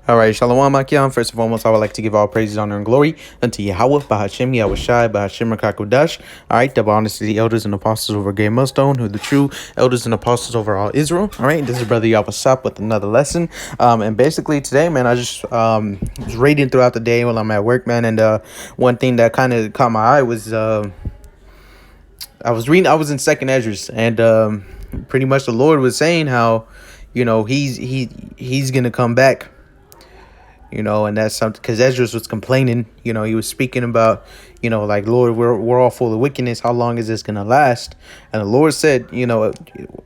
All right, Shalom Akim. First and foremost, I would like to give all praises, honor, and glory unto Yahweh, Bahashem, Yahweh Shai, Bahashem, Rakakudash. All right, double honors to the elders and apostles over Gay Millstone, who are the true elders and apostles over all Israel. All right, this is Brother Yahweh Sap with another lesson. And basically today, man, I just was reading throughout the day while I'm at work, man. And one thing that kind of caught my eye was I was in Second Esdras, and pretty much the Lord was saying how, he's gonna come back. And that's something, because Esdras was complaining. He was speaking about, like, Lord, we're all full of wickedness. How long is this going to last? And the Lord said,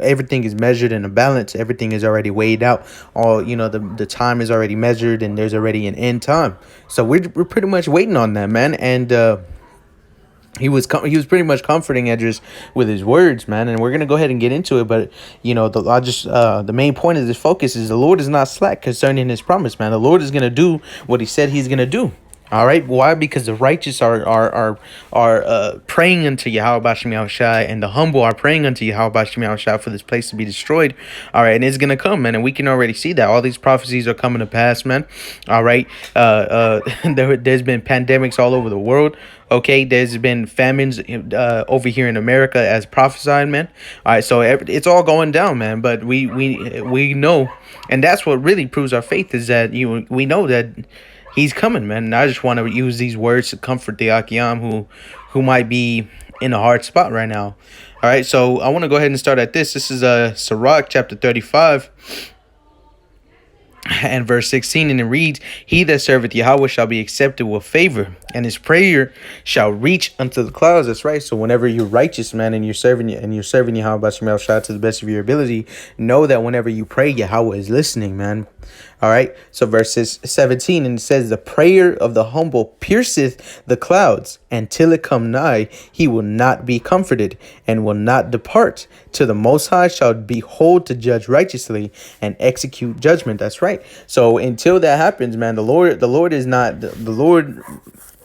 everything is measured in a balance. Everything is already weighed out. All, the time is already measured, and there's already an end time. So we're pretty much waiting on that, man. And he was pretty much comforting Esdras with his words, man, and we're gonna go ahead and get into it. But the main point of this focus is the Lord is not slack concerning His promise, man. The Lord is gonna do what He said He's gonna do. All right, why? Because the righteous are praying unto Yahweh Bashem Yahushai, and the humble are praying unto Yahweh Bashem Yahushai for this place to be destroyed. All right, and it's gonna come, man, and we can already see that all these prophecies are coming to pass, man. All right, there's been pandemics all over the world. Okay, there's been famines over here in America as prophesied, man. All right, so it's all going down, man. But we know, and that's what really proves our faith, is that we know that He's coming, man. And I just want to use these words to comfort the Akiam who might be in a hard spot right now. All right, so I want to go ahead and start at this. This is Sirach chapter 35. And verse 16, and it reads, "He that serveth Yahweh shall be accepted with favor, and his prayer shall reach unto the clouds." That's right. So whenever you're righteous, man, and you're serving Yahweh B'Shem Shah to the best of your ability, know that whenever you pray, Yahweh is listening, man. All right. So verses 17, and it says, "The prayer of the humble pierceth the clouds, and till it come nigh, he will not be comforted, and will not depart. To the Most High shall behold to judge righteously and execute judgment." That's right. So until that happens, man, the Lord is not the Lord.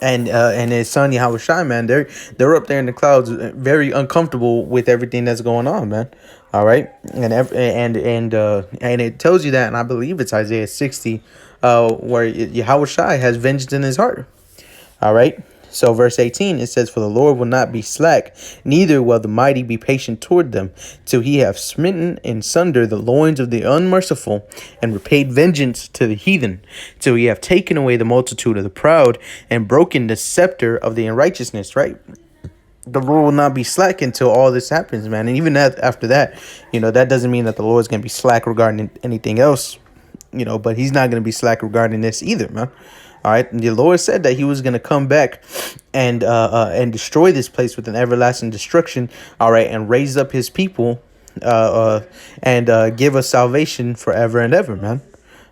And His Son Yahweh Shai, man, they're up there in the clouds, very uncomfortable with everything that's going on, man. All right, and it tells you that, and I believe it's Isaiah 60, where Yahweh Shai has vengeance in His heart. All right. So verse 18, it says, "For the Lord will not be slack, neither will the mighty be patient toward them, till He have smitten in sunder the loins of the unmerciful, and repaid vengeance to the heathen, till He have taken away the multitude of the proud, and broken the scepter of the unrighteousness." Right? The Lord will not be slack until all this happens, man. And even after that, that doesn't mean that the Lord is going to be slack regarding anything else, but He's not going to be slack regarding this either, man. All right, and the Lord said that He was going to come back and destroy this place with an everlasting destruction. All right, and raise up His people, and give us salvation forever and ever, man.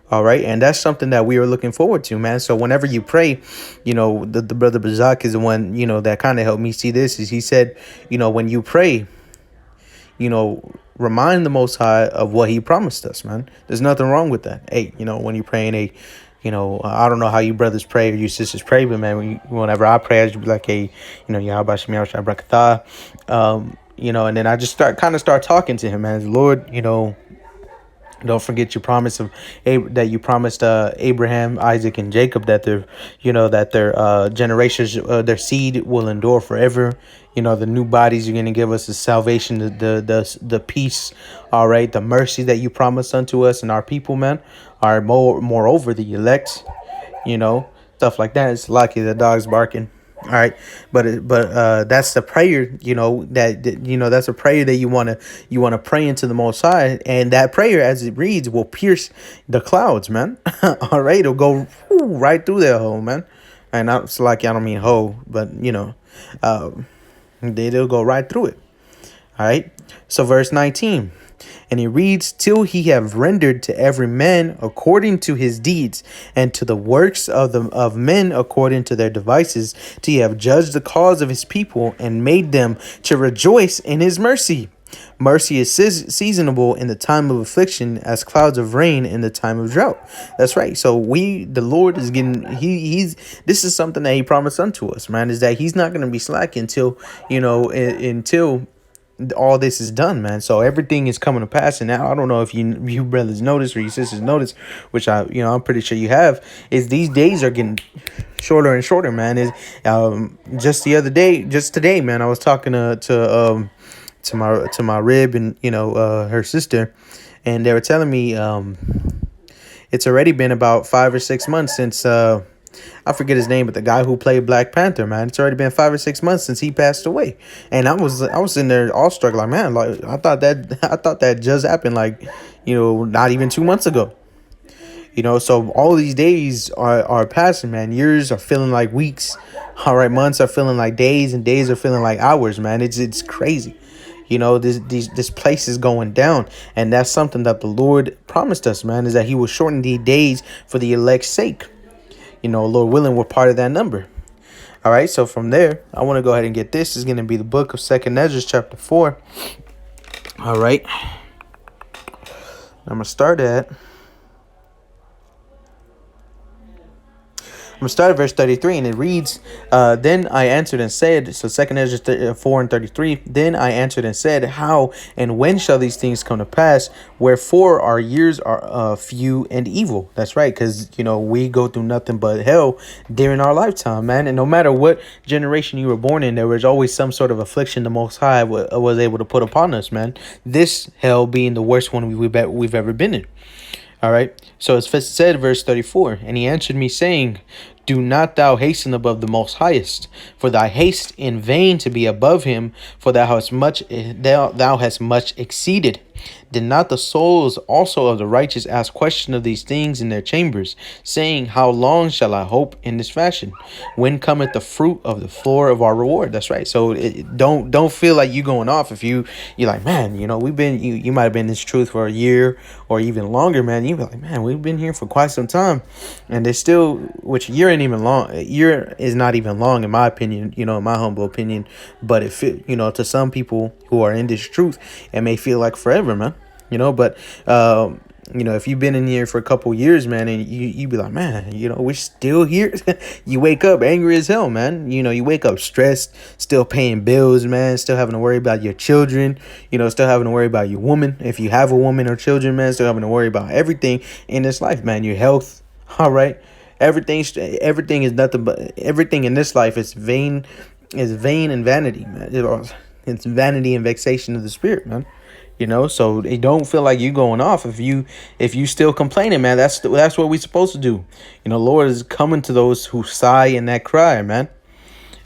All right, and that's something that we are looking forward to, man. So whenever you pray, the brother Bazak is the one, that kind of helped me see this. Is he said, when you pray, remind the Most High of what He promised us, man. There's nothing wrong with that. Hey, when you're praying, I don't know how you brothers pray or you sisters pray, but man, whenever I pray, I just be like, hey, Yahweh Shem Yahushua Brakatah, and then I just start talking to Him, man. Lord, don't forget your promise of that you promised Abraham, Isaac, and Jacob that their generations, their seed will endure forever. The new bodies you're gonna give us, the salvation, the peace, all right, the mercy that you promised unto us and our people, man. Are moreover the elect, stuff like that. It's lucky the dog's barking. All right, but that's the prayer, that's a prayer that you wanna pray into the Most High, and that prayer, as it reads, will pierce the clouds, man. All right, it'll go right through that hole, man. And it's like, I don't mean hole, but it'll go right through it. All right, so verse 19. And it reads, "Till He have rendered to every man according to his deeds, and to the works of men according to their devices, till He have judged the cause of His people, and made them to rejoice in His mercy. Mercy is seasonable in the time of affliction, as clouds of rain in the time of drought." That's right. So the Lord is getting, this is something that He promised unto us, man, is that He's not going to be slack until all this is done, man. So everything is coming to pass. And now I don't know if you brothers notice or you sisters notice, which I'm pretty sure you have, is these days are getting shorter and shorter, man. Is just the other day, just today, man, I was talking to my rib and her sister, and they were telling me it's already been about 5 or 6 months since I forget his name, but the guy who played Black Panther, man, it's already been 5 or 6 months since he passed away. And I was in there all struck, like, man, like I thought that just happened, like, not even 2 months ago. So all these days are passing, man. Years are feeling like weeks. All right, months are feeling like days, and days are feeling like hours, man. It's crazy. This place is going down, and that's something that the Lord promised us, man, is that He will shorten the days for the elect's sake. Lord willing, we're part of that number. All right, so from there, I want to go ahead and get this. Is going to be the book of 2nd Ezra, chapter 4. All right, I'm going to start at I'm going to start at verse 33, and it reads, Then I answered and said, so 2nd Ezra 4 and 33, Then I answered and said, How and when shall these things come to pass? Wherefore our years are few and evil. That's right, because, we go through nothing but hell during our lifetime, man. And no matter what generation you were born in, there was always some sort of affliction the Most High was able to put upon us, man. This hell being the worst one we've ever been in. All right. So it's said, verse 34, and he answered me, saying, Do not thou hasten above the Most Highest, for thy haste in vain to be above him, for thou hast much exceeded. Did not the souls also of the righteous ask question of these things in their chambers, saying, How long shall I hope in this fashion? When cometh the fruit of the floor of our reward? That's right. So don't feel like you going off if you're like, man, we've been you might have been in this truth for a year or even longer, man. You be like, man, we've been here for quite some time, and they still, which year ain't even long. A year is not even long in my opinion, in my humble opinion. But to some people who are in this truth, it may feel like forever, man. But if you've been in here for a couple years, man, and you be like, man, we're still here. You wake up angry as hell, man. You wake up stressed, still paying bills, man, still having to worry about your children, still having to worry about your woman. If you have a woman or children, man, still having to worry about everything in this life, man, your health. All right. Everything is nothing but everything in this life is vain and vanity, man. It's vanity and vexation of the spirit, man. So it don't feel like you going off if you still complaining, man. That's what we supposed to do. Lord is coming to those who sigh and that cry, man.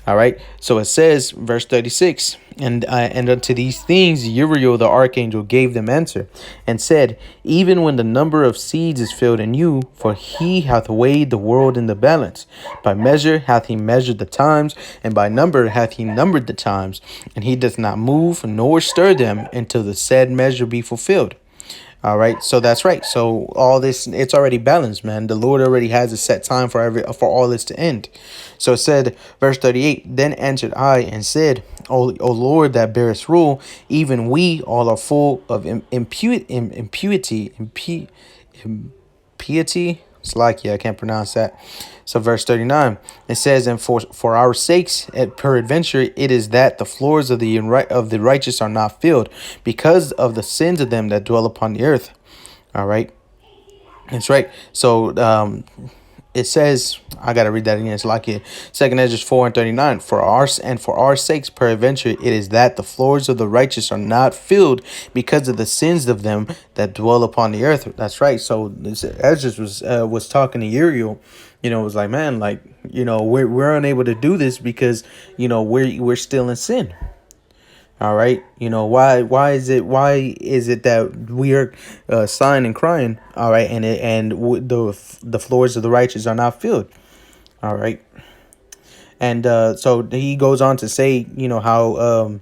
All right. So it says, verse 36, and unto these things Uriel the archangel gave them answer, and said, Even when the number of seeds is filled in you, for he hath weighed the world in the balance. By measure hath he measured the times, and by number hath he numbered the times, and he doth not move nor stir them until the said measure be fulfilled. All right, so that's right. So all this, it's already balanced, man. The Lord already has a set time for all this to end. So it said, verse 38, Then answered I and said, O Lord, that bearest rule, even we all are full of impiety. It's like, yeah, I can't pronounce that. So verse 39, it says, And for our sakes, peradventure, it is that the floors of the righteous are not filled, because of the sins of them that dwell upon the earth. All right. That's right. So it says, I gotta read that again. It's like it. 2nd Ezra 4 and 39. For our sakes, peradventure, it is that the floors of the righteous are not filled, because of the sins of them that dwell upon the earth. That's right. So Ezra was talking to Uriel. It was like, man, like, we're unable to do this because we're still in sin. All right. Why is it that we are sighing and crying? All right. And the floors of the righteous are not filled. All right. And so he goes on to say, how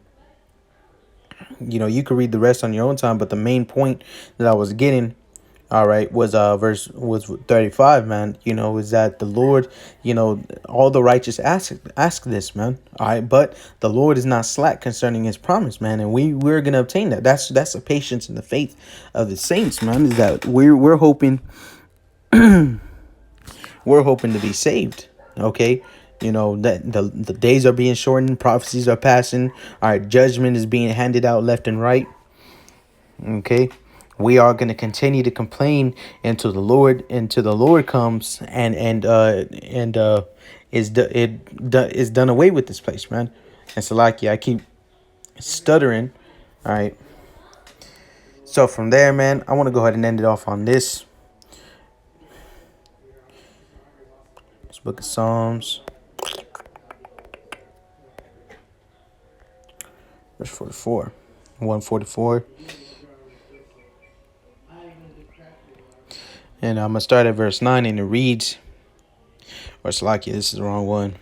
you could read the rest on your own time. But the main point that I was getting, all right, was 35, man. Is that the Lord, all the righteous ask this, man. All right, but the Lord is not slack concerning his promise, man, and we're gonna obtain that. That's the patience and the faith of the saints, man. Is that we're hoping we're hoping to be saved. Okay. You know, that the days are being shortened, prophecies are passing. All right, judgment is being handed out left and right. Okay, we are going to continue to complain until the Lord comes and is done away with this place, man. And so, like, yeah, I keep stuttering. All right. So from there, man, I want to go ahead and end it off on this. This book of Psalms, verse 44, 144. And I'm going to start at verse 9, and it reads, or Salakia, this is the wrong one.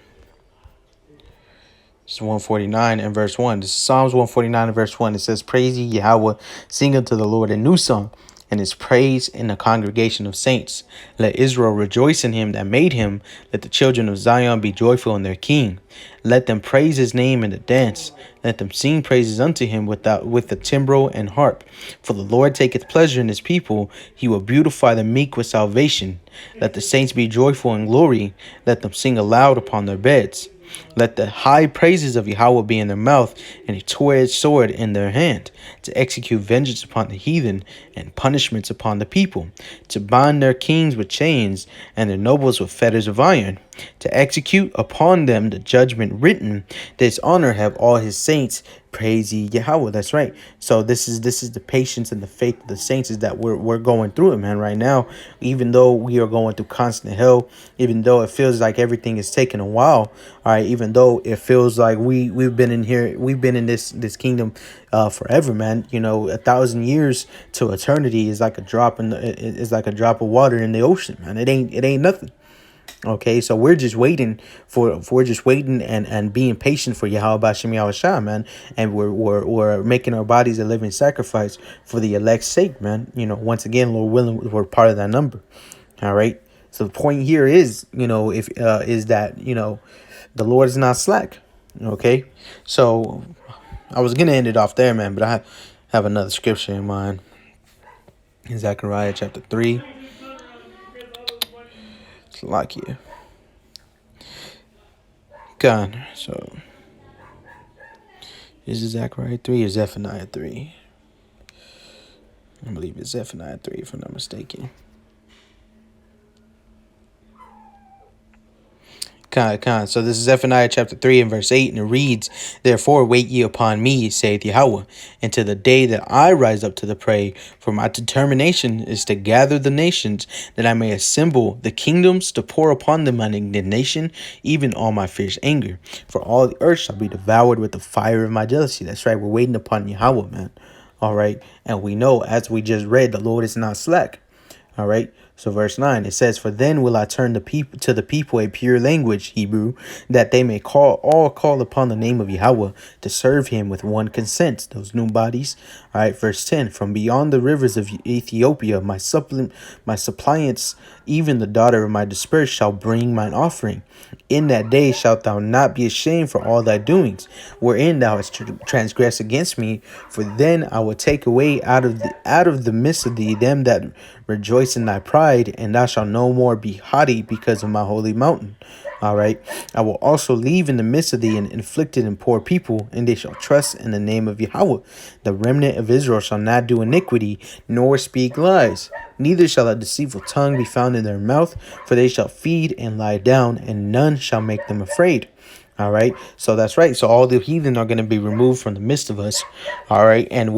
It's 149 and verse 1. This is Psalms 149 and verse 1. It says, Praise ye Yahweh, sing unto the Lord a new song, and his praise in the congregation of saints. Let Israel rejoice in him that made him. Let the children of Zion be joyful in their king. Let them praise his name in the dance. Let them sing praises unto him with the timbrel and harp. For the Lord taketh pleasure in his people. He will beautify the meek with salvation. Let the saints be joyful in glory. Let them sing aloud upon their beds. Let the high praises of Yahweh be in their mouth, and a two-edged sword in their hand, to execute vengeance upon the heathen, and punishments upon the people, to bind their kings with chains, and their nobles with fetters of iron, to execute upon them the judgment written. This honor have all his saints. Praise ye Yahweh. That's right. So this is the patience and the faith of the saints, is that we're going through it, man, right now. Even though we are going through constant hell, even though it feels like everything is taking a while, all right, even though it feels like we've been in this kingdom forever, man. You know, 1,000 years to eternity is like a drop of water in the ocean, man. It ain't nothing. Okay, so we're just waiting and being patient for Yahweh Bashem Yahushua, man, and we're making our bodies a living sacrifice for the elect's sake, man. You know, once again, Lord willing, we're part of that number. All right. So the point here is, you know, is that, you know, the Lord is not slack. Okay, so I was gonna end it off there, man, but I have another scripture in mind. In Zechariah chapter 3. Like you. God, so is it Zechariah 3 or Zephaniah 3? I believe it's Zephaniah 3 if I'm not mistaken. So this is Zephaniah chapter 3 and verse 8, and it reads, Therefore wait ye upon me, saith Yahweh, until the day that I rise up to the prey. For my determination is to gather the nations, that I may assemble the kingdoms, to pour upon them mine indignation, even all my fierce anger. For all the earth shall be devoured with the fire of my jealousy. That's right, we're waiting upon Yahweh, man. All right, and we know, as we just read, the Lord is not slack. All right. So verse 9, it says, For then will I turn the people a pure language, Hebrew, that they may call upon the name of Yahweh, to serve him with one consent, those new bodies. All right, verse 10, From beyond the rivers of Ethiopia, my suppliants, even the daughter of my dispersed, shall bring mine offering. In that day shalt thou not be ashamed for all thy doings, wherein thou hast transgressed against me. For then I will take away out of the midst of thee them that rejoice in thy pride, and thou shalt no more be haughty because of my holy mountain. All right. I will also leave in the midst of thee an afflicted and poor people, and they shall trust in the name of Yahweh. The remnant of Israel shall not do iniquity, nor speak lies. Neither shall a deceitful tongue be found in their mouth, for they shall feed and lie down, and none shall make them afraid. All right. So that's right. So all the heathen are going to be removed from the midst of us. All right. And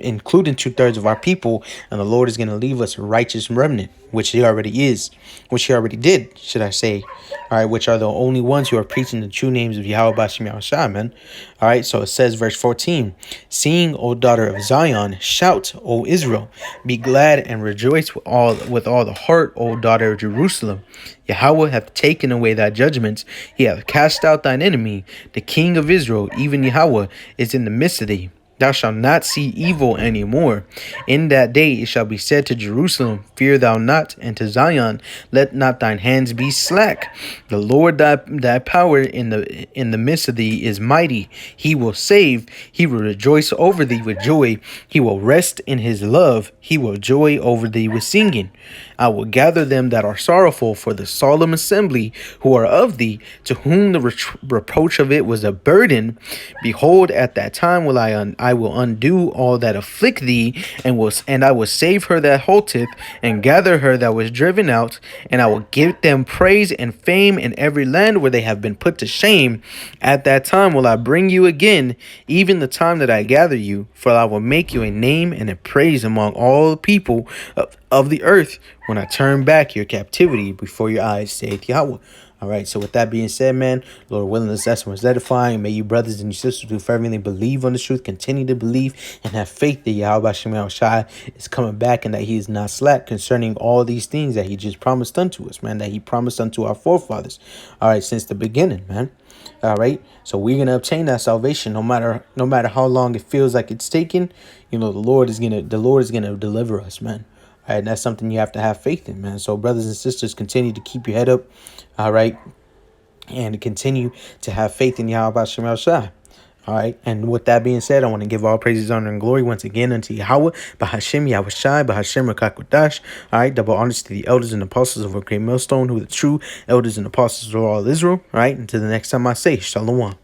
including 2/3 of our people. And the Lord is going to leave us a righteous remnant, which he already is, which he already did, should I say. All right. Which are the only ones who are preaching the true names of Yahweh Bashem Yahushua, man. All right. So it says, verse 14, Sing, O daughter of Zion, shout, O Israel, be glad and rejoice with all the heart, O daughter of Jerusalem. Yahweh hath taken away thy judgments. He hath cast out thine enemy. The King of Israel, even Yahweh, is in the midst of thee. Thou shalt not see evil any more. In that day it shall be said to Jerusalem, Fear thou not, and to Zion, Let not thine hands be slack. The Lord thy power in the midst of thee is mighty. He will save. He will rejoice over thee with joy. He will rest in his love. He will joy over thee with singing. I will gather them that are sorrowful for the solemn assembly, who are of thee, to whom the reproach of it was a burden. Behold, at that time will I will undo all that afflict thee, and I will save her that halteth, and gather her that was driven out, and I will give them praise and fame in every land where they have been put to shame. At that time will I bring you again, even the time that I gather you, for I will make you a name and a praise among all the people of the earth, when I turn back your captivity before your eyes, saith Yahweh. All right, so with that being said, man, Lord willing, this lesson was edifying. May you brothers and your sisters who fervently believe on the truth continue to believe and have faith that Yahweh Shemel Shai is coming back and that he is not slack concerning all these things that he just promised unto us, man, that he promised unto our forefathers. All right, since the beginning, man. All right, so we're gonna obtain that salvation no matter how long it feels like it's taken. You know, the Lord is gonna deliver us, man. All right, and that's something you have to have faith in, man. So brothers and sisters, continue to keep your head up, all right, and continue to have faith in Yahweh Shemel Shai. All right, and with that being said, I want to give all praises, honor, and glory once again unto Yahweh, Bahashem Yahweh Shai, Bahashem Rakakwadash. All right, double honors to the elders and apostles of a great millstone, who are the true elders and apostles of all Israel. All right, until the next time I say, Shalom.